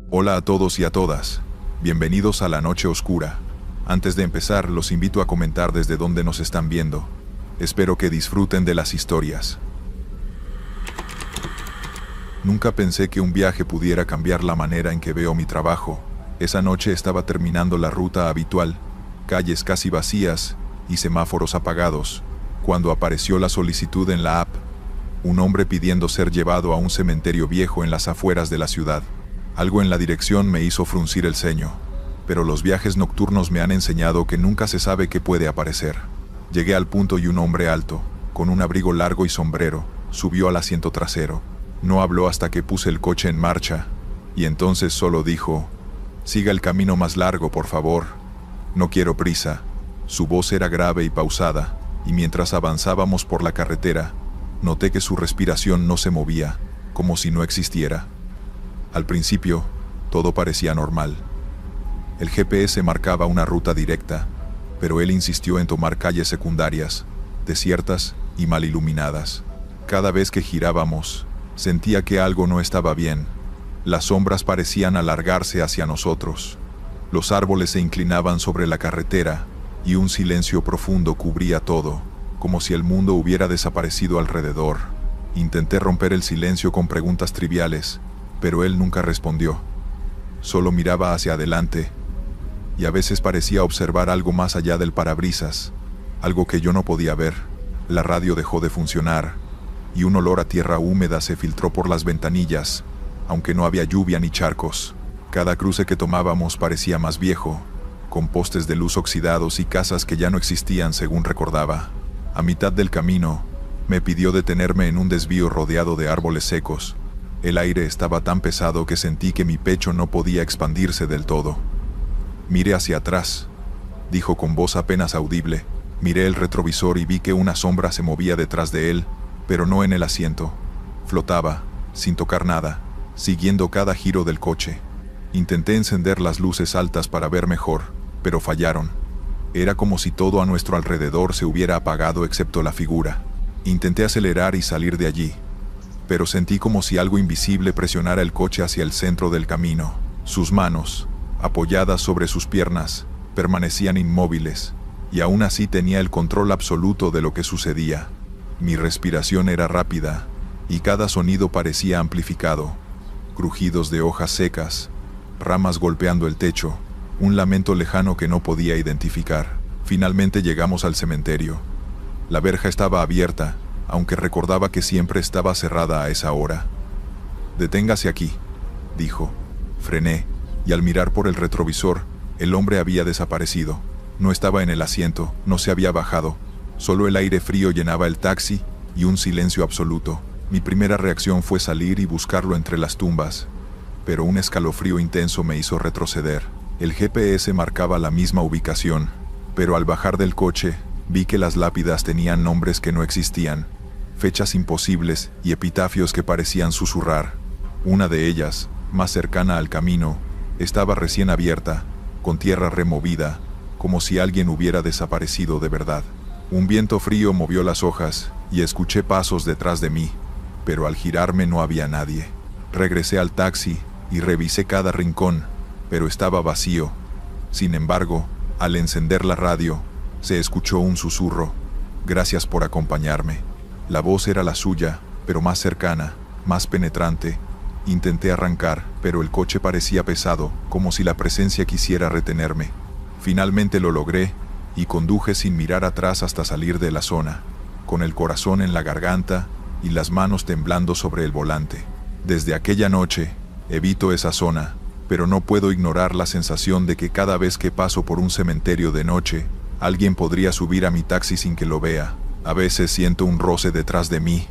Hola a todos y a todas. Bienvenidos a La Noche Oscura. Antes de empezar, los invito a comentar desde dónde nos están viendo. Espero que disfruten de las historias. Nunca pensé que un viaje pudiera cambiar la manera en que veo mi trabajo. Esa noche estaba terminando la ruta habitual, calles casi vacías y semáforos apagados, cuando apareció la solicitud en la app. Un hombre pidiendo ser llevado a un cementerio viejo en las afueras de la ciudad. Algo en la dirección me hizo fruncir el ceño, pero los viajes nocturnos me han enseñado que nunca se sabe qué puede aparecer. Llegué al punto y un hombre alto, con un abrigo largo y sombrero, subió al asiento trasero. No habló hasta que puse el coche en marcha, y entonces solo dijo: «Siga el camino más largo, por favor. No quiero prisa». Su voz era grave y pausada, y mientras avanzábamos por la carretera, noté que su respiración no se movía, como si no existiera. Al principio, todo parecía normal. El GPS marcaba una ruta directa, pero él insistió en tomar calles secundarias, desiertas y mal iluminadas. Cada vez que girábamos, sentía que algo no estaba bien. Las sombras parecían alargarse hacia nosotros. Los árboles se inclinaban sobre la carretera, y un silencio profundo cubría todo, como si el mundo hubiera desaparecido alrededor. Intenté romper el silencio con preguntas triviales, pero él nunca respondió. Solo miraba hacia adelante, y a veces parecía observar algo más allá del parabrisas, algo que yo no podía ver. La radio dejó de funcionar, y un olor a tierra húmeda se filtró por las ventanillas, aunque no había lluvia ni charcos. Cada cruce que tomábamos parecía más viejo, con postes de luz oxidados y casas que ya no existían según recordaba. A mitad del camino, me pidió detenerme en un desvío rodeado de árboles secos. El aire estaba tan pesado que sentí que mi pecho no podía expandirse del todo. «Miré hacia atrás», dijo con voz apenas audible. Miré el retrovisor y vi que una sombra se movía detrás de él, pero no en el asiento. Flotaba, sin tocar nada, siguiendo cada giro del coche. Intenté encender las luces altas para ver mejor, pero fallaron. Era como si todo a nuestro alrededor se hubiera apagado excepto la figura. Intenté acelerar y salir de allí, pero sentí como si algo invisible presionara el coche hacia el centro del camino. Sus manos, apoyadas sobre sus piernas, permanecían inmóviles, y aún así tenía el control absoluto de lo que sucedía. Mi respiración era rápida, y cada sonido parecía amplificado. Crujidos de hojas secas, ramas golpeando el techo, un lamento lejano que no podía identificar. Finalmente llegamos al cementerio. La verja estaba abierta, aunque recordaba que siempre estaba cerrada a esa hora. «Deténgase aquí», dijo. Frené, y al mirar por el retrovisor, el hombre había desaparecido. No estaba en el asiento, no se había bajado. Solo el aire frío llenaba el taxi y un silencio absoluto. Mi primera reacción fue salir y buscarlo entre las tumbas, pero un escalofrío intenso me hizo retroceder. El GPS marcaba la misma ubicación, pero al bajar del coche, vi que las lápidas tenían nombres que no existían, fechas imposibles y epitafios que parecían susurrar. Una de ellas, más cercana al camino, estaba recién abierta, con tierra removida, como si alguien hubiera desaparecido de verdad. Un viento frío movió las hojas y escuché pasos detrás de mí, pero al girarme no había nadie. Regresé al taxi y revisé cada rincón, pero estaba vacío. Sin embargo, al encender la radio, se escuchó un susurro: «Gracias por acompañarme». La voz era la suya, pero más cercana, más penetrante. Intenté arrancar, pero el coche parecía pesado, como si la presencia quisiera retenerme. Finalmente lo logré, y conduje sin mirar atrás hasta salir de la zona, con el corazón en la garganta y las manos temblando sobre el volante. Desde aquella noche, evito esa zona, pero no puedo ignorar la sensación de que cada vez que paso por un cementerio de noche, alguien podría subir a mi taxi sin que lo vea. A veces siento un roce detrás de mí,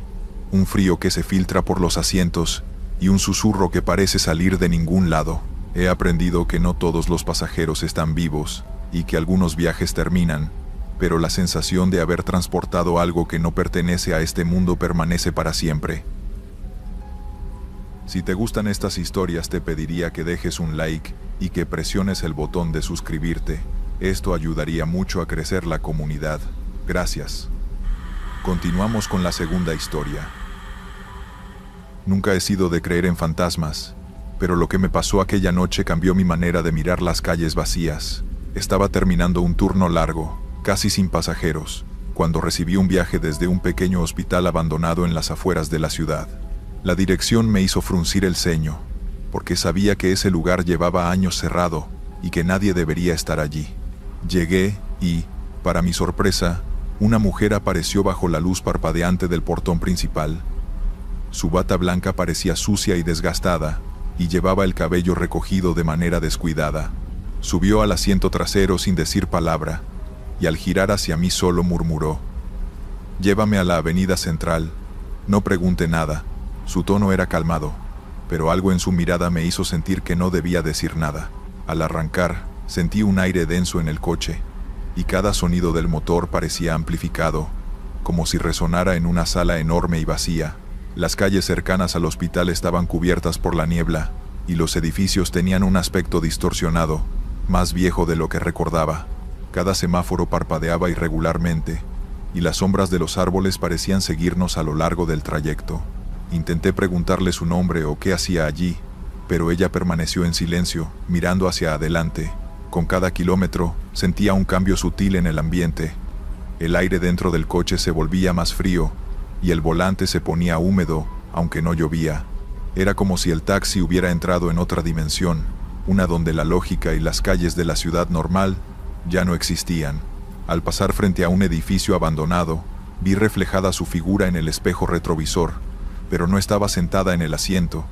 un frío que se filtra por los asientos y un susurro que parece salir de ningún lado. He aprendido que no todos los pasajeros están vivos y que algunos viajes terminan, pero la sensación de haber transportado algo que no pertenece a este mundo permanece para siempre. Si te gustan estas historias, te pediría que dejes un like y que presiones el botón de suscribirte. Esto ayudaría mucho a crecer la comunidad. Gracias. Continuamos con la segunda historia. Nunca he sido de creer en fantasmas, Pero lo que me pasó aquella noche cambió mi manera de mirar las calles vacías. Estaba terminando un turno largo, casi sin pasajeros, cuando recibí un viaje desde un pequeño hospital abandonado en las afueras de la ciudad. La dirección me hizo fruncir el ceño, porque sabía que ese lugar llevaba años cerrado y que nadie debería estar allí. Llegué y, para mi sorpresa, una mujer apareció bajo la luz parpadeante del portón principal. Su bata blanca parecía sucia y desgastada, y llevaba el cabello recogido de manera descuidada. Subió al asiento trasero sin decir palabra, y al girar hacia mí solo murmuró: «Llévame a la avenida Central, no pregunte nada». Su tono era calmado, pero algo en su mirada me hizo sentir que no debía decir nada. Al arrancar, sentí un aire denso en el coche, y cada sonido del motor parecía amplificado, como si resonara en una sala enorme y vacía. Las calles cercanas al hospital estaban cubiertas por la niebla, y los edificios tenían un aspecto distorsionado, más viejo de lo que recordaba. Cada semáforo parpadeaba irregularmente, y las sombras de los árboles parecían seguirnos a lo largo del trayecto. Intenté preguntarle su nombre o qué hacía allí, pero ella permaneció en silencio, mirando hacia adelante. Con cada kilómetro, sentía un cambio sutil en el ambiente. El aire dentro del coche se volvía más frío, y el volante se ponía húmedo, aunque no llovía. Era como si el taxi hubiera entrado en otra dimensión, una donde la lógica y las calles de la ciudad normal ya no existían. Al pasar frente a un edificio abandonado, vi reflejada su figura en el espejo retrovisor, pero no estaba sentada en el asiento,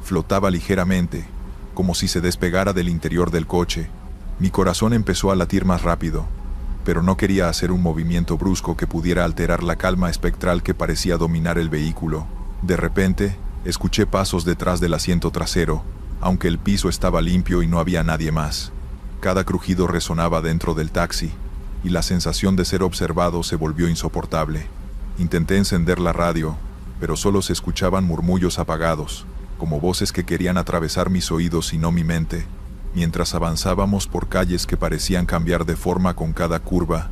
flotaba ligeramente, como si se despegara del interior del coche. Mi corazón empezó a latir más rápido, pero no quería hacer un movimiento brusco que pudiera alterar la calma espectral que parecía dominar el vehículo. De repente, escuché pasos detrás del asiento trasero, aunque el piso estaba limpio y no había nadie más. Cada crujido resonaba dentro del taxi, y la sensación de ser observado se volvió insoportable. Intenté encender la radio, pero solo se escuchaban murmullos apagados, como voces que querían atravesar mis oídos y no mi mente. Mientras avanzábamos por calles que parecían cambiar de forma con cada curva,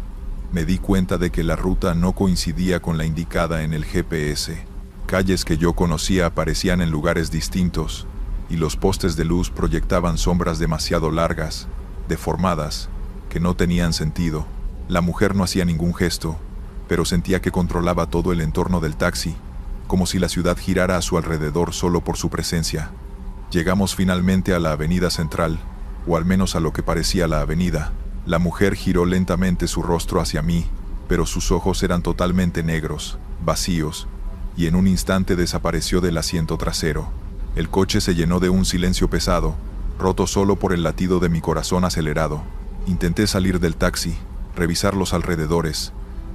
me di cuenta de que la ruta no coincidía con la indicada en el GPS. Calles que yo conocía aparecían en lugares distintos, y los postes de luz proyectaban sombras demasiado largas, deformadas, que no tenían sentido. La mujer no hacía ningún gesto, pero sentía que controlaba todo el entorno del taxi, como si la ciudad girara a su alrededor solo por su presencia. Llegamos finalmente a la avenida Central, o al menos a lo que parecía la avenida. La mujer giró lentamente su rostro hacia mí, pero sus ojos eran totalmente negros, vacíos, y en un instante desapareció del asiento trasero. El coche se llenó de un silencio pesado, roto solo por el latido de mi corazón acelerado. Intenté salir del taxi, revisar los alrededores,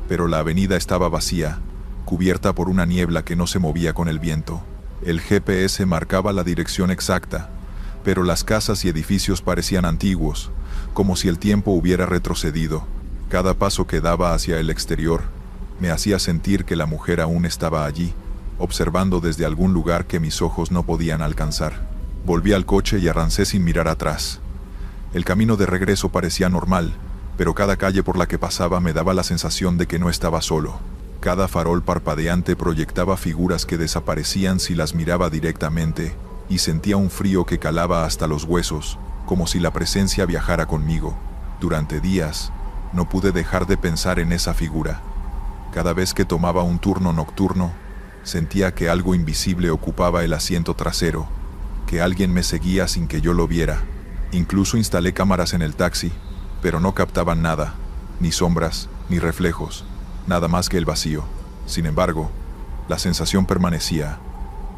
pero la avenida estaba vacía, cubierta por una niebla que no se movía con el viento. El GPS marcaba la dirección exacta, pero las casas y edificios parecían antiguos, como si el tiempo hubiera retrocedido. Cada paso que daba hacia el exterior me hacía sentir que la mujer aún estaba allí, observando desde algún lugar que mis ojos no podían alcanzar. Volví al coche y arrancé sin mirar atrás. El camino de regreso parecía normal, pero cada calle por la que pasaba me daba la sensación de que no estaba solo. Cada farol parpadeante proyectaba figuras que desaparecían si las miraba directamente, y sentía un frío que calaba hasta los huesos, como si la presencia viajara conmigo. Durante días, no pude dejar de pensar en esa figura. Cada vez que tomaba un turno nocturno, sentía que algo invisible ocupaba el asiento trasero, que alguien me seguía sin que yo lo viera. Incluso instalé cámaras en el taxi, pero no captaban nada, ni sombras, ni reflejos, nada más que el vacío. Sin embargo, la sensación permanecía,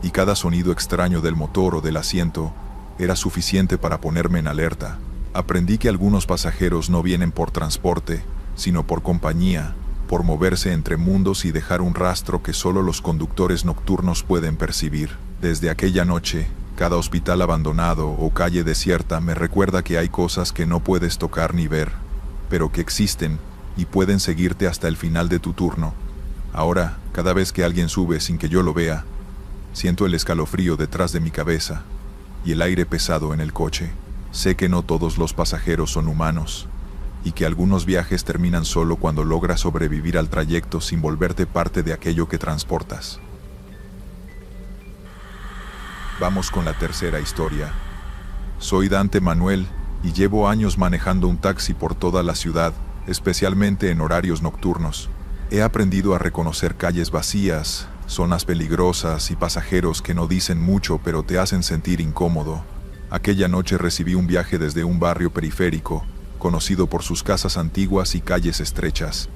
y cada sonido extraño del motor o del asiento era suficiente para ponerme en alerta. Aprendí que algunos pasajeros no vienen por transporte, sino por compañía, por moverse entre mundos y dejar un rastro que solo los conductores nocturnos pueden percibir. Desde aquella noche, cada hospital abandonado o calle desierta me recuerda que hay cosas que no puedes tocar ni ver, pero que existen y pueden seguirte hasta el final de tu turno. Ahora, cada vez que alguien sube sin que yo lo vea, siento el escalofrío detrás de mi cabeza y el aire pesado en el coche. Sé que no todos los pasajeros son humanos, y que algunos viajes terminan solo cuando logras sobrevivir al trayecto sin volverte parte de aquello que transportas. Vamos con la tercera historia. Soy Dante Manuel y llevo años manejando un taxi por toda la ciudad, especialmente en horarios nocturnos. He aprendido a reconocer calles vacías, zonas peligrosas y pasajeros que no dicen mucho pero te hacen sentir incómodo. Aquella noche recibí un viaje desde un barrio periférico, conocido por sus casas antiguas y calles estrechas.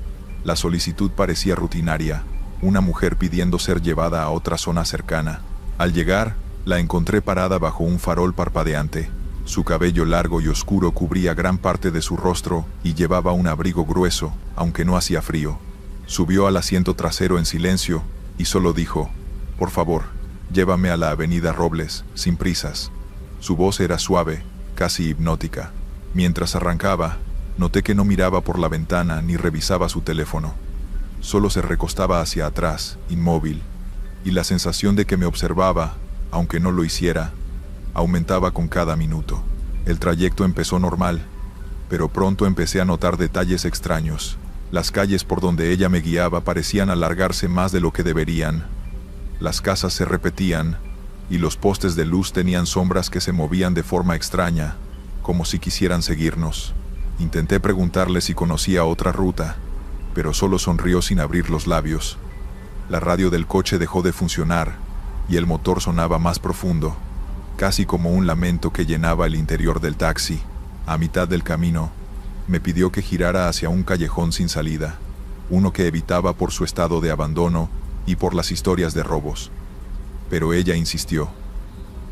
La solicitud parecía rutinaria, una mujer pidiendo ser llevada a otra zona cercana. Al llegar, la encontré parada bajo un farol parpadeante. Su cabello largo y oscuro cubría gran parte de su rostro y llevaba un abrigo grueso, aunque no hacía frío. Subió al asiento trasero en silencio y solo dijo: «Por favor, llévame a la avenida Robles, sin prisas». Su voz era suave, casi hipnótica. Mientras arrancaba, noté que no miraba por la ventana ni revisaba su teléfono. Solo se recostaba hacia atrás, inmóvil, y la sensación de que me observaba, aunque no lo hiciera, aumentaba con cada minuto. El trayecto empezó normal, pero pronto empecé a notar detalles extraños. Las calles por donde ella me guiaba parecían alargarse más de lo que deberían. Las casas se repetían, y los postes de luz tenían sombras que se movían de forma extraña, como si quisieran seguirnos. Intenté preguntarle si conocía otra ruta, pero solo sonrió sin abrir los labios. La radio del coche dejó de funcionar, y el motor sonaba más profundo, casi como un lamento que llenaba el interior del taxi. A mitad del camino, me pidió que girara hacia un callejón sin salida, uno que evitaba por su estado de abandono y por las historias de robos. Pero ella insistió: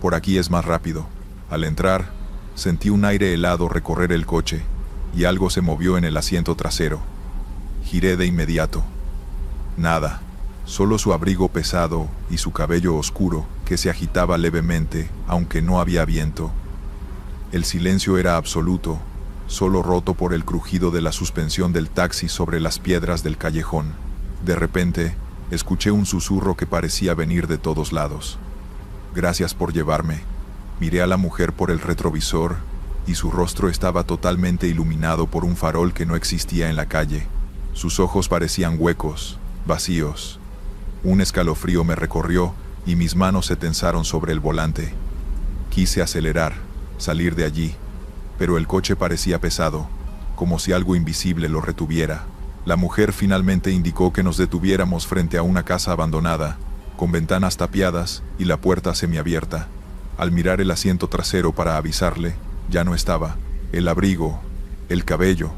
«Por aquí es más rápido». Al entrar, sentí un aire helado recorrer el coche, y algo se movió en el asiento trasero. Giré de inmediato. Nada, solo su abrigo pesado y su cabello oscuro que se agitaba levemente, aunque no había viento. El silencio era absoluto, solo roto por el crujido de la suspensión del taxi sobre las piedras del callejón. De repente, escuché un susurro que parecía venir de todos lados. «Gracias por llevarme». Miré a la mujer por el retrovisor, y su rostro estaba totalmente iluminado por un farol que no existía en la calle. Sus ojos parecían huecos, vacíos. Un escalofrío me recorrió, y mis manos se tensaron sobre el volante. Quise acelerar, salir de allí, pero el coche parecía pesado, como si algo invisible lo retuviera. La mujer finalmente indicó que nos detuviéramos frente a una casa abandonada, con ventanas tapiadas y la puerta semiabierta. Al mirar el asiento trasero para avisarle, ya no estaba. El abrigo, el cabello,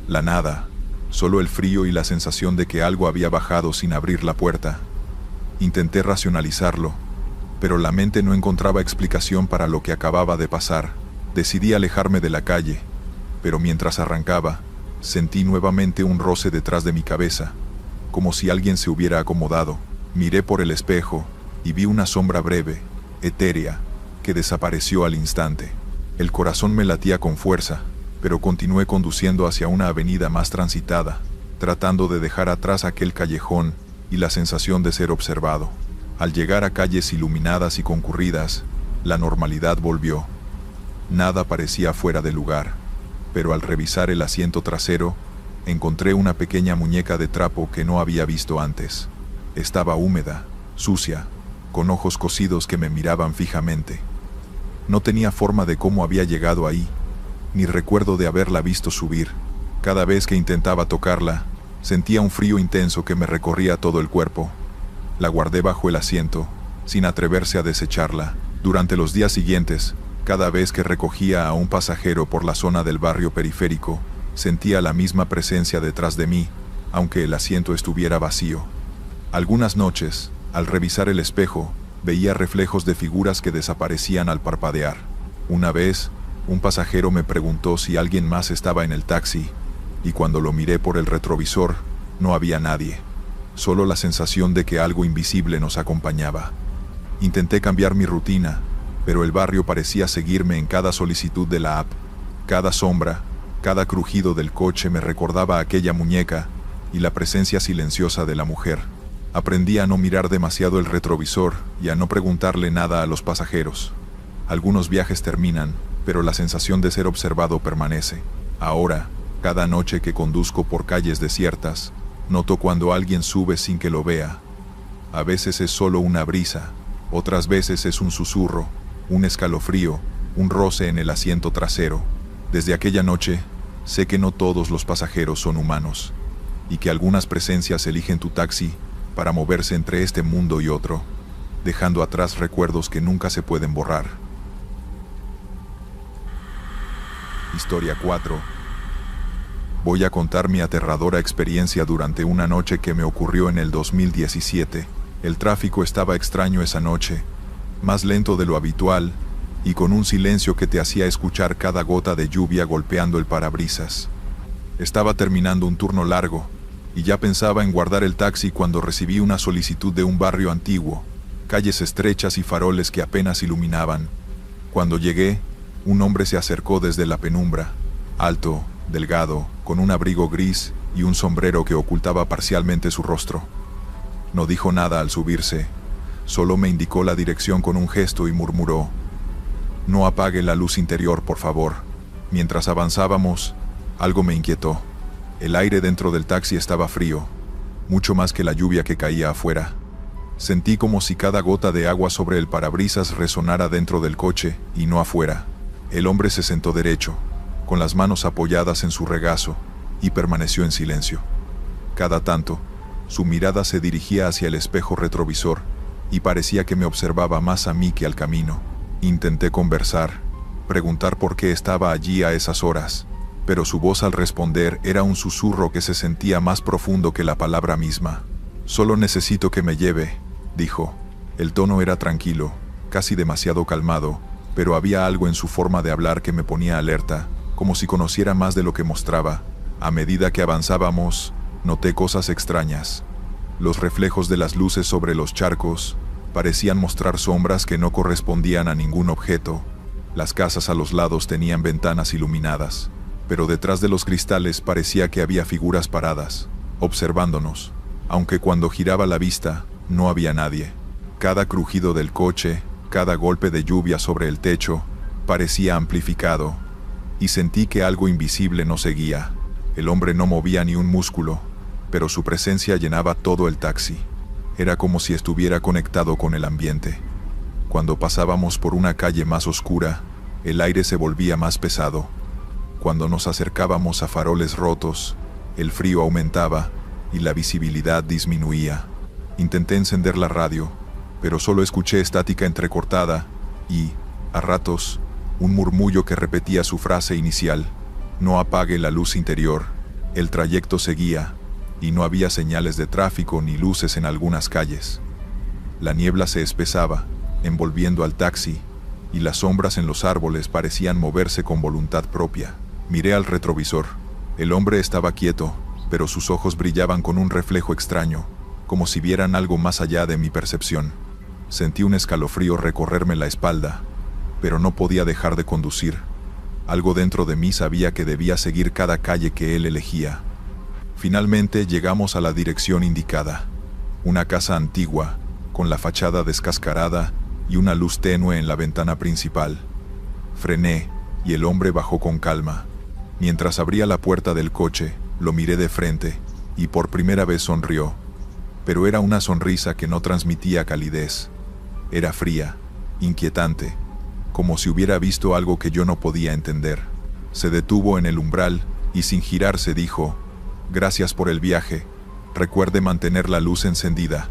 la nada, solo el frío y la sensación de que algo había bajado sin abrir la puerta. Intenté racionalizarlo, pero la mente no encontraba explicación para lo que acababa de pasar. Decidí alejarme de la calle, pero mientras arrancaba, sentí nuevamente un roce detrás de mi cabeza, como si alguien se hubiera acomodado. Miré por el espejo y vi una sombra breve, etérea, que desapareció al instante. El corazón me latía con fuerza, pero continué conduciendo hacia una avenida más transitada, tratando de dejar atrás aquel callejón y la sensación de ser observado. Al llegar a calles iluminadas y concurridas, la normalidad volvió. Nada parecía fuera de lugar, pero al revisar el asiento trasero, encontré una pequeña muñeca de trapo que no había visto antes. Estaba húmeda, sucia, con ojos cosidos que me miraban fijamente. No tenía forma de cómo había llegado ahí, ni recuerdo de haberla visto subir. Cada vez que intentaba tocarla, sentía un frío intenso que me recorría todo el cuerpo. La guardé bajo el asiento, sin atreverse a desecharla. Durante los días siguientes, cada vez que recogía a un pasajero por la zona del barrio periférico, sentía la misma presencia detrás de mí, aunque el asiento estuviera vacío. Algunas noches, al revisar el espejo, veía reflejos de figuras que desaparecían al parpadear. Una vez, un pasajero me preguntó si alguien más estaba en el taxi, y cuando lo miré por el retrovisor, no había nadie. Solo la sensación de que algo invisible nos acompañaba. Intenté cambiar mi rutina, pero el barrio parecía seguirme en cada solicitud de la app. Cada sombra, cada crujido del coche me recordaba a aquella muñeca y la presencia silenciosa de la mujer. Aprendí a no mirar demasiado el retrovisor y a no preguntarle nada a los pasajeros. Algunos viajes terminan, pero la sensación de ser observado permanece. Ahora, cada noche que conduzco por calles desiertas, noto cuando alguien sube sin que lo vea. A veces es solo una brisa, Otras veces es un susurro, un escalofrío, un roce en el asiento trasero. Desde aquella noche, sé que no todos los pasajeros son humanos, y que algunas presencias eligen tu taxi para moverse entre este mundo y otro, dejando atrás recuerdos que nunca se pueden borrar. Historia 4. Voy a contar mi aterradora experiencia durante una noche que me ocurrió en el 2017. El tráfico estaba extraño esa noche, más lento de lo habitual, y con un silencio que te hacía escuchar cada gota de lluvia golpeando el parabrisas. Estaba terminando un turno largo, y ya pensaba en guardar el taxi cuando recibí una solicitud de un barrio antiguo, calles estrechas y faroles que apenas iluminaban. Cuando llegué, un hombre se acercó desde la penumbra, alto, delgado, con un abrigo gris y un sombrero que ocultaba parcialmente su rostro. No dijo nada al subirse, solo me indicó la dirección con un gesto y murmuró: «No apague la luz interior, por favor». Mientras avanzábamos, algo me inquietó. El aire dentro del taxi estaba frío, mucho más que la lluvia que caía afuera. Sentí como si cada gota de agua sobre el parabrisas resonara dentro del coche y no afuera. El hombre se sentó derecho, con las manos apoyadas en su regazo, y permaneció en silencio. Cada tanto, su mirada se dirigía hacia el espejo retrovisor, y parecía que me observaba más a mí que al camino. Intenté conversar, preguntar por qué estaba allí a esas horas, pero su voz al responder era un susurro que se sentía más profundo que la palabra misma. «Solo necesito que me lleve», dijo. El tono era tranquilo, casi demasiado calmado, pero había algo en su forma de hablar que me ponía alerta, como si conociera más de lo que mostraba. A medida que avanzábamos, noté cosas extrañas. Los reflejos de las luces sobre los charcos parecían mostrar sombras que no correspondían a ningún objeto. Las casas a los lados tenían ventanas iluminadas, pero detrás de los cristales parecía que había figuras paradas, observándonos, aunque cuando giraba la vista, no había nadie. Cada crujido del coche, cada golpe de lluvia sobre el techo, parecía amplificado, y sentí que algo invisible nos seguía. El hombre no movía ni un músculo, pero su presencia llenaba todo el taxi. Era como si estuviera conectado con el ambiente. Cuando pasábamos por una calle más oscura, el aire se volvía más pesado. Cuando nos acercábamos a faroles rotos, el frío aumentaba y la visibilidad disminuía. Intenté encender la radio, pero solo escuché estática entrecortada y, a ratos, un murmullo que repetía su frase inicial: «No apague la luz interior». El trayecto seguía, y no había señales de tráfico ni luces en algunas calles. La niebla se espesaba, envolviendo al taxi, y las sombras en los árboles parecían moverse con voluntad propia. Miré al retrovisor. El hombre estaba quieto, pero sus ojos brillaban con un reflejo extraño, como si vieran algo más allá de mi percepción. Sentí un escalofrío recorrerme la espalda, pero no podía dejar de conducir. Algo dentro de mí sabía que debía seguir cada calle que él elegía. Finalmente llegamos a la dirección indicada. Una casa antigua, con la fachada descascarada y una luz tenue en la ventana principal. Frené, y el hombre bajó con calma. Mientras abría la puerta del coche, lo miré de frente, y por primera vez sonrió. Pero era una sonrisa que no transmitía calidez. Era fría, inquietante, como si hubiera visto algo que yo no podía entender. Se detuvo en el umbral, y sin girarse dijo: «Gracias por el viaje. Recuerde mantener la luz encendida».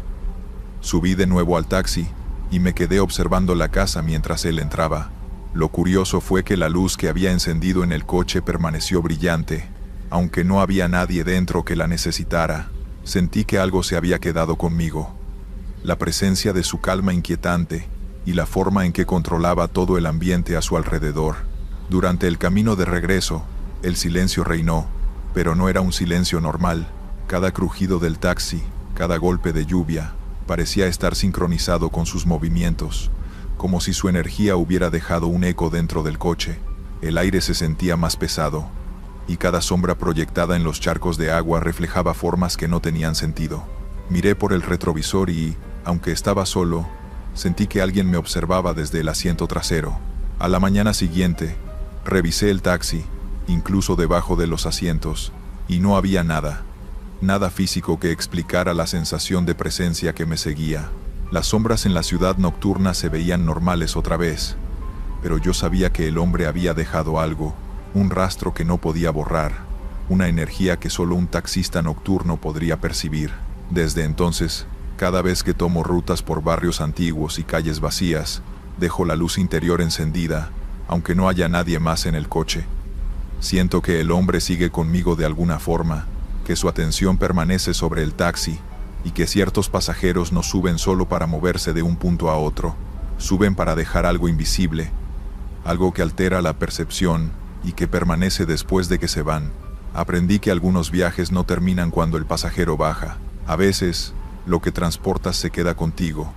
Subí de nuevo al taxi, y me quedé observando la casa mientras él entraba. Lo curioso fue que la luz que había encendido en el coche permaneció brillante, aunque no había nadie dentro que la necesitara. Sentí que algo se había quedado conmigo. La presencia de su calma inquietante y la forma en que controlaba todo el ambiente a su alrededor. Durante el camino de regreso, el silencio reinó, pero no era un silencio normal. Cada crujido del taxi, cada golpe de lluvia, parecía estar sincronizado con sus movimientos, como si su energía hubiera dejado un eco dentro del coche. El aire se sentía más pesado, y cada sombra proyectada en los charcos de agua reflejaba formas que no tenían sentido. Miré por el retrovisor y, aunque estaba solo, sentí que alguien me observaba desde el asiento trasero. A la mañana siguiente, revisé el taxi, incluso debajo de los asientos, y no había nada físico que explicara la sensación de presencia que me seguía. Las sombras en la ciudad nocturna se veían normales otra vez, pero yo sabía que el hombre había dejado algo, un rastro que no podía borrar, una energía que solo un taxista nocturno podría percibir. Desde entonces, cada vez que tomo rutas por barrios antiguos y calles vacías, dejo la luz interior encendida, aunque no haya nadie más en el coche. Siento que el hombre sigue conmigo de alguna forma, que su atención permanece sobre el taxi, y que ciertos pasajeros no suben solo para moverse de un punto a otro, suben para dejar algo invisible, algo que altera la percepción y que permanece después de que se van. Aprendí que algunos viajes no terminan cuando el pasajero baja. A veces, lo que transportas se queda contigo,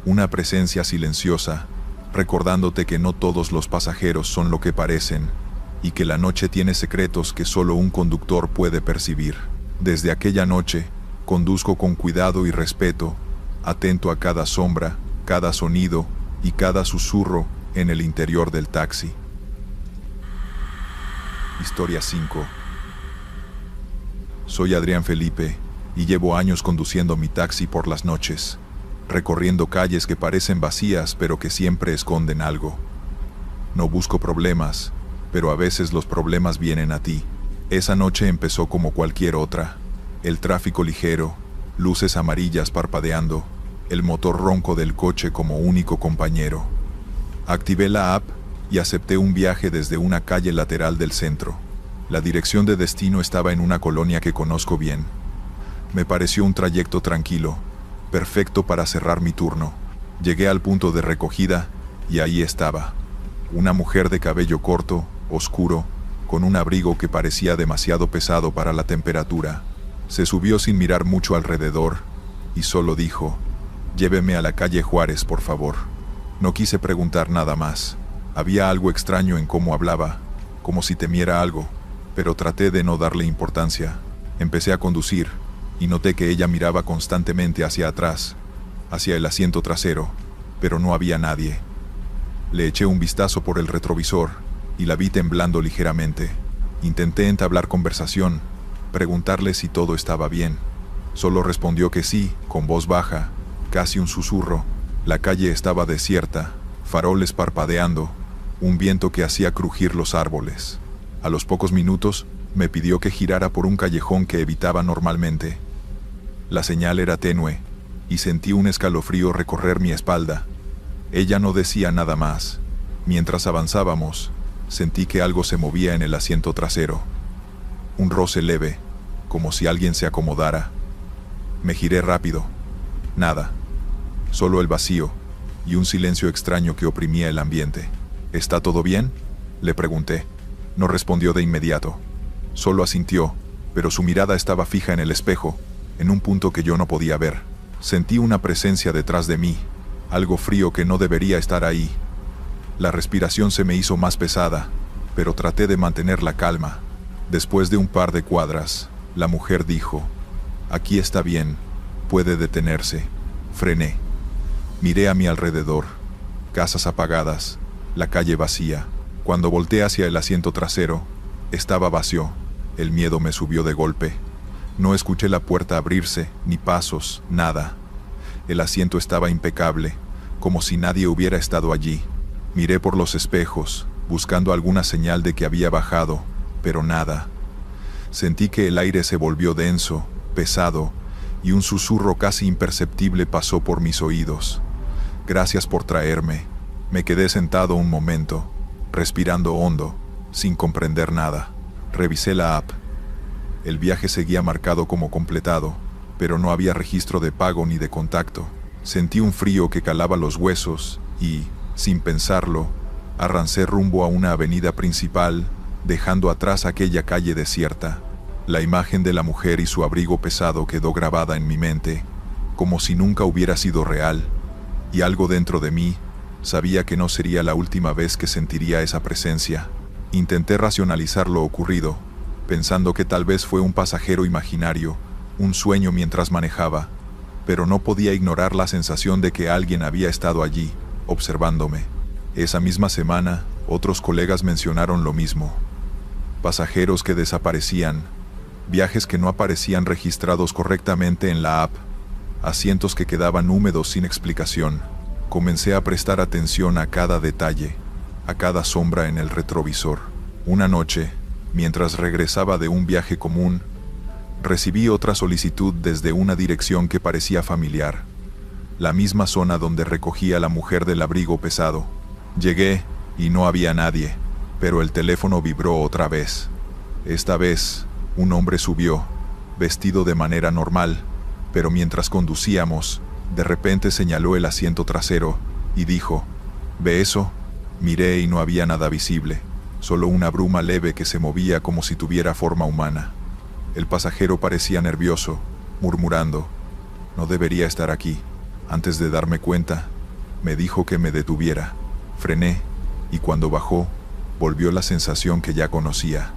una presencia silenciosa, recordándote que no todos los pasajeros son lo que parecen, y que la noche tiene secretos que solo un conductor puede percibir. Desde aquella noche, conduzco con cuidado y respeto, atento a cada sombra, cada sonido y cada susurro en el interior del taxi. Historia 5. Soy Adrián Felipe, y llevo años conduciendo mi taxi por las noches, recorriendo calles que parecen vacías pero que siempre esconden algo. No busco problemas, pero a veces los problemas vienen a ti. Esa noche empezó como cualquier otra. El tráfico ligero, luces amarillas parpadeando, el motor ronco del coche como único compañero. Activé la app y acepté un viaje desde una calle lateral del centro. La dirección de destino estaba en una colonia que conozco bien. Me pareció un trayecto tranquilo, perfecto para cerrar mi turno. Llegué al punto de recogida y ahí estaba. Una mujer de cabello corto, oscuro, con un abrigo que parecía demasiado pesado para la temperatura. Se subió sin mirar mucho alrededor y solo dijo: «Lléveme a la calle Juárez, por favor». No quise preguntar nada más. Había algo extraño en cómo hablaba, como si temiera algo, pero traté de no darle importancia. Empecé a conducir y noté que ella miraba constantemente hacia atrás, hacia el asiento trasero, pero no había nadie. Le eché un vistazo por el retrovisor y la vi temblando ligeramente. Intenté entablar conversación, preguntarle si todo estaba bien. Solo respondió que sí, con voz baja, casi un susurro. La calle estaba desierta, faroles parpadeando, un viento que hacía crujir los árboles. A los pocos minutos, me pidió que girara por un callejón que evitaba normalmente. La señal era tenue, y sentí un escalofrío recorrer mi espalda. Ella no decía nada más. Mientras avanzábamos, sentí que algo se movía en el asiento trasero. Un roce leve, como si alguien se acomodara. Me giré rápido. Nada. Solo el vacío y un silencio extraño que oprimía el ambiente. «¿Está todo bien?», le pregunté. No respondió de inmediato. Solo asintió, pero su mirada estaba fija en el espejo, en un punto que yo no podía ver. Sentí una presencia detrás de mí, algo frío que no debería estar ahí. La respiración se me hizo más pesada, pero traté de mantener la calma. Después de un par de cuadras, la mujer dijo: «Aquí está bien, puede detenerse». Frené. Miré a mi alrededor. Casas apagadas, la calle vacía. Cuando volteé hacia el asiento trasero, estaba vacío. El miedo me subió de golpe. No escuché la puerta abrirse, ni pasos, nada. El asiento estaba impecable, como si nadie hubiera estado allí. Miré por los espejos, buscando alguna señal de que había bajado, pero nada. Sentí que el aire se volvió denso, pesado, y un susurro casi imperceptible pasó por mis oídos. «Gracias por traerme». Me quedé sentado un momento, respirando hondo, sin comprender nada. Revisé la app. El viaje seguía marcado como completado, pero no había registro de pago ni de contacto. Sentí un frío que calaba los huesos y, sin pensarlo, arrancé rumbo a una avenida principal, dejando atrás aquella calle desierta. La imagen de la mujer y su abrigo pesado quedó grabada en mi mente, como si nunca hubiera sido real, y algo dentro de mí sabía que no sería la última vez que sentiría esa presencia. Intenté racionalizar lo ocurrido, pensando que tal vez fue un pasajero imaginario, un sueño mientras manejaba, pero no podía ignorar la sensación de que alguien había estado allí, observándome. Esa misma semana, otros colegas mencionaron lo mismo. Pasajeros que desaparecían, viajes que no aparecían registrados correctamente en la app. asientos que quedaban húmedos sin explicación. Comencé a prestar atención a cada detalle, a cada sombra en el retrovisor. Una noche, mientras regresaba de un viaje común, recibí otra solicitud desde una dirección que parecía familiar, la misma zona donde recogía a la mujer del abrigo pesado. Llegué y no había nadie, pero el teléfono vibró otra vez. Esta vez, un hombre subió, vestido de manera normal, pero mientras conducíamos, de repente señaló el asiento trasero y dijo: ¿Ve eso? Miré y no había nada visible, solo una bruma leve que se movía como si tuviera forma humana. El pasajero parecía nervioso, murmurando: no debería estar aquí. Antes de darme cuenta, me dijo que me detuviera. Frené, y cuando bajó, volvió la sensación que ya conocía.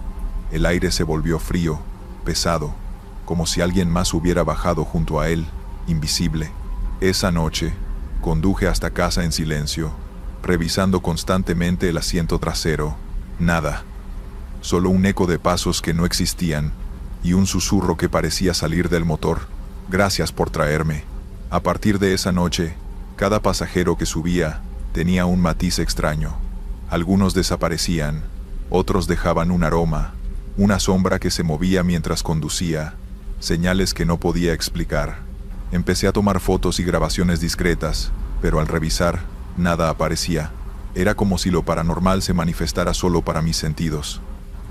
El aire se volvió frío, pesado, como si alguien más hubiera bajado junto a él, invisible. Esa noche, conduje hasta casa en silencio, revisando constantemente el asiento trasero. Nada. Solo un eco de pasos que no existían, y un susurro que parecía salir del motor. Gracias por traerme. A partir de esa noche, cada pasajero que subía tenía un matiz extraño. Algunos desaparecían, otros dejaban un aroma, una sombra que se movía mientras conducía, señales que no podía explicar. Empecé a tomar fotos y grabaciones discretas, pero al revisar, nada aparecía. Era como si lo paranormal se manifestara solo para mis sentidos.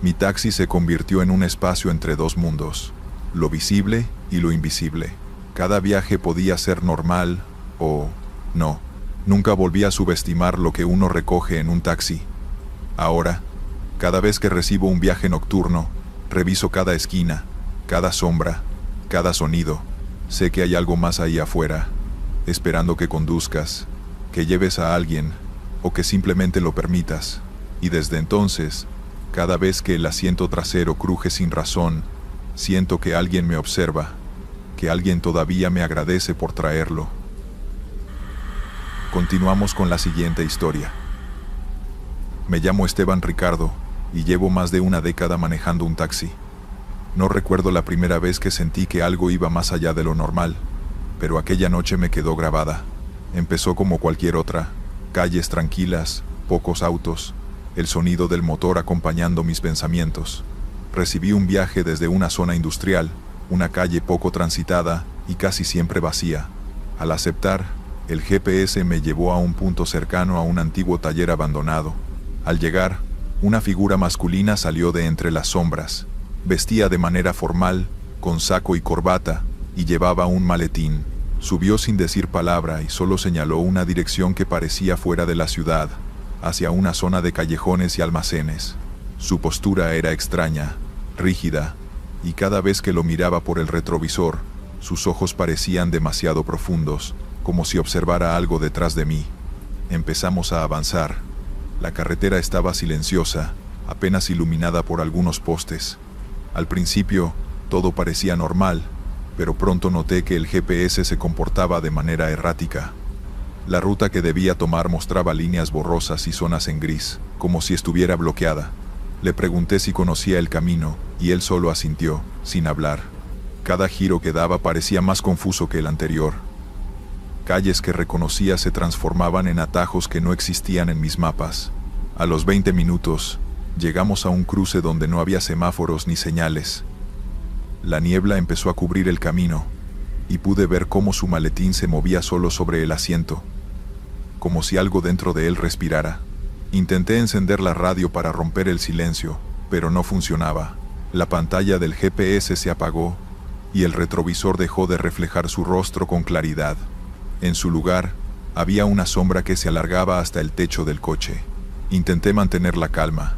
Mi taxi se convirtió en un espacio entre dos mundos, lo visible y lo invisible. Cada viaje podía ser normal o no. Nunca volví a subestimar lo que uno recoge en un taxi. Ahora, cada vez que recibo un viaje nocturno, reviso cada esquina, cada sombra, cada sonido. Sé que hay algo más ahí afuera, esperando que conduzcas, que lleves a alguien, o que simplemente lo permitas. Y desde entonces, cada vez que el asiento trasero cruje sin razón, siento que alguien me observa, que alguien todavía me agradece por traerlo. Continuamos con la siguiente historia. Me llamo Esteban Ricardo y llevo más de una década manejando un taxi. No recuerdo la primera vez que sentí que algo iba más allá de lo normal, pero aquella noche me quedó grabada. Empezó como cualquier otra, calles tranquilas, pocos autos, el sonido del motor acompañando mis pensamientos. Recibí un viaje desde una zona industrial, una calle poco transitada y casi siempre vacía. Al aceptar, el GPS me llevó a un punto cercano a un antiguo taller abandonado. Al llegar, una figura masculina salió de entre las sombras. Vestía de manera formal, con saco y corbata, y llevaba un maletín. Subió sin decir palabra y solo señaló una dirección que parecía fuera de la ciudad, hacia una zona de callejones y almacenes. Su postura era extraña, rígida, y cada vez que lo miraba por el retrovisor, sus ojos parecían demasiado profundos, como si observara algo detrás de mí. Empezamos a avanzar. La carretera estaba silenciosa, apenas iluminada por algunos postes. Al principio, todo parecía normal, pero pronto noté que el GPS se comportaba de manera errática. La ruta que debía tomar mostraba líneas borrosas y zonas en gris, como si estuviera bloqueada. Le pregunté si conocía el camino, y él solo asintió, sin hablar. Cada giro que daba parecía más confuso que el anterior. Calles que reconocía se transformaban en atajos que no existían en mis mapas. A los 20 minutos, llegamos a un cruce donde no había semáforos ni señales. La niebla empezó a cubrir el camino, y pude ver cómo su maletín se movía solo sobre el asiento, como si algo dentro de él respirara. Intenté encender la radio para romper el silencio, pero no funcionaba. La pantalla del GPS se apagó, y el retrovisor dejó de reflejar su rostro con claridad. En su lugar, había una sombra que se alargaba hasta el techo del coche. Intenté mantener la calma.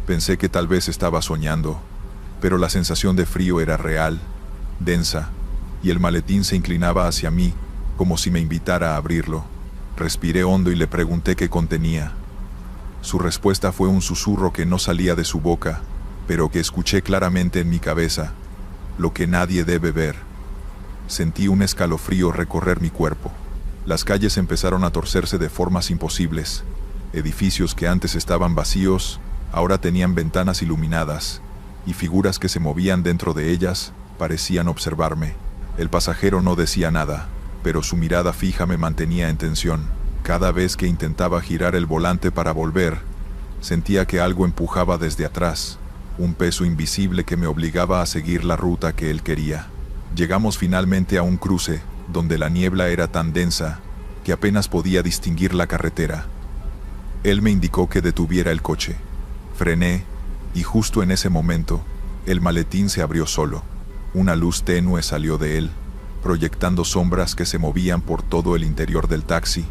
Pensé que tal vez estaba soñando, pero la sensación de frío era real, densa, y el maletín se inclinaba hacia mí, como si me invitara a abrirlo. Respiré hondo y le pregunté qué contenía. Su respuesta fue un susurro que no salía de su boca, pero que escuché claramente en mi cabeza: lo que nadie debe ver. Sentí un escalofrío recorrer mi cuerpo. Las calles empezaron a torcerse de formas imposibles. Edificios que antes estaban vacíos, ahora tenían ventanas iluminadas, y figuras que se movían dentro de ellas parecían observarme. El pasajero no decía nada, pero su mirada fija me mantenía en tensión. Cada vez que intentaba girar el volante para volver, sentía que algo empujaba desde atrás, un peso invisible que me obligaba a seguir la ruta que él quería. Llegamos finalmente a un cruce, donde la niebla era tan densa que apenas podía distinguir la carretera. Él me indicó que detuviera el coche. Frené, y justo en ese momento, el maletín se abrió solo. Una luz tenue salió de él, proyectando sombras que se movían por todo el interior del taxi.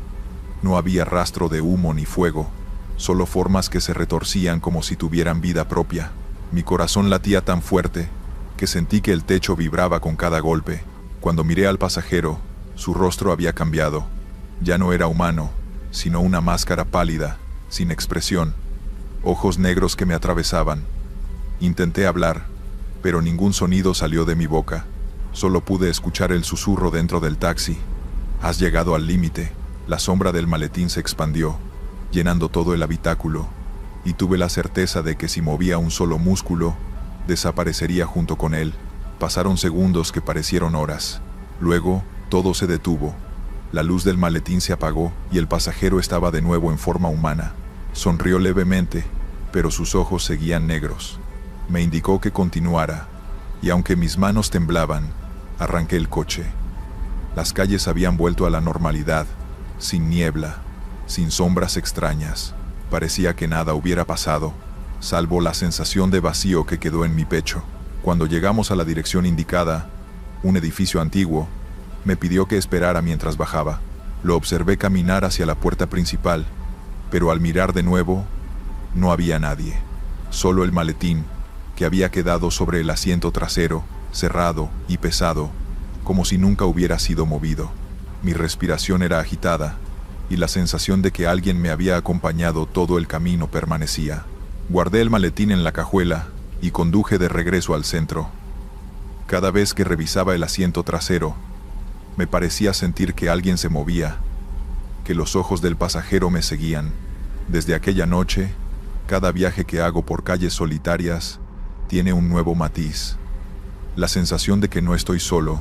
No había rastro de humo ni fuego, solo formas que se retorcían como si tuvieran vida propia. Mi corazón latía tan fuerte que sentí que el techo vibraba con cada golpe. Cuando miré al pasajero, su rostro había cambiado. Ya no era humano, sino una máscara pálida, sin expresión, ojos negros que me atravesaban. Intenté hablar, pero ningún sonido salió de mi boca. Solo pude escuchar el susurro dentro del taxi. Has llegado al límite. La sombra del maletín se expandió, llenando todo el habitáculo, y tuve la certeza de que si movía un solo músculo, desaparecería junto con él. Pasaron segundos que parecieron horas. Luego, todo se detuvo. La luz del maletín se apagó y el pasajero estaba de nuevo en forma humana. Sonrió levemente, pero sus ojos seguían negros. Me indicó que continuara, y aunque mis manos temblaban, arranqué el coche. Las calles habían vuelto a la normalidad, sin niebla, sin sombras extrañas. Parecía que nada hubiera pasado, salvo la sensación de vacío que quedó en mi pecho. Cuando llegamos a la dirección indicada, un edificio antiguo, me pidió que esperara mientras bajaba. Lo observé caminar hacia la puerta principal, pero al mirar de nuevo, no había nadie. Solo el maletín, que había quedado sobre el asiento trasero, cerrado y pesado, como si nunca hubiera sido movido. Mi respiración era agitada, y la sensación de que alguien me había acompañado todo el camino permanecía. Guardé el maletín en la cajuela y conduje de regreso al centro. Cada vez que revisaba el asiento trasero, me parecía sentir que alguien se movía, que los ojos del pasajero me seguían. Desde aquella noche, cada viaje que hago por calles solitarias tiene un nuevo matiz. La sensación de que no estoy solo,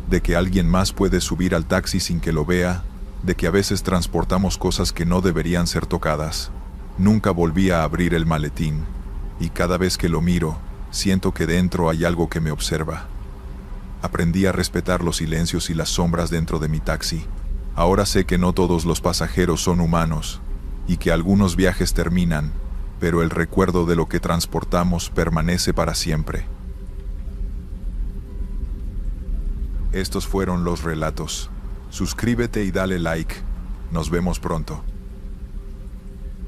de que alguien más puede subir al taxi sin que lo vea, de que a veces transportamos cosas que no deberían ser tocadas. Nunca volví a abrir el maletín, y cada vez que lo miro, siento que dentro hay algo que me observa. Aprendí a respetar los silencios y las sombras dentro de mi taxi. Ahora sé que no todos los pasajeros son humanos, y que algunos viajes terminan, pero el recuerdo de lo que transportamos permanece para siempre. Estos fueron los relatos. Suscríbete y dale like. Nos vemos pronto.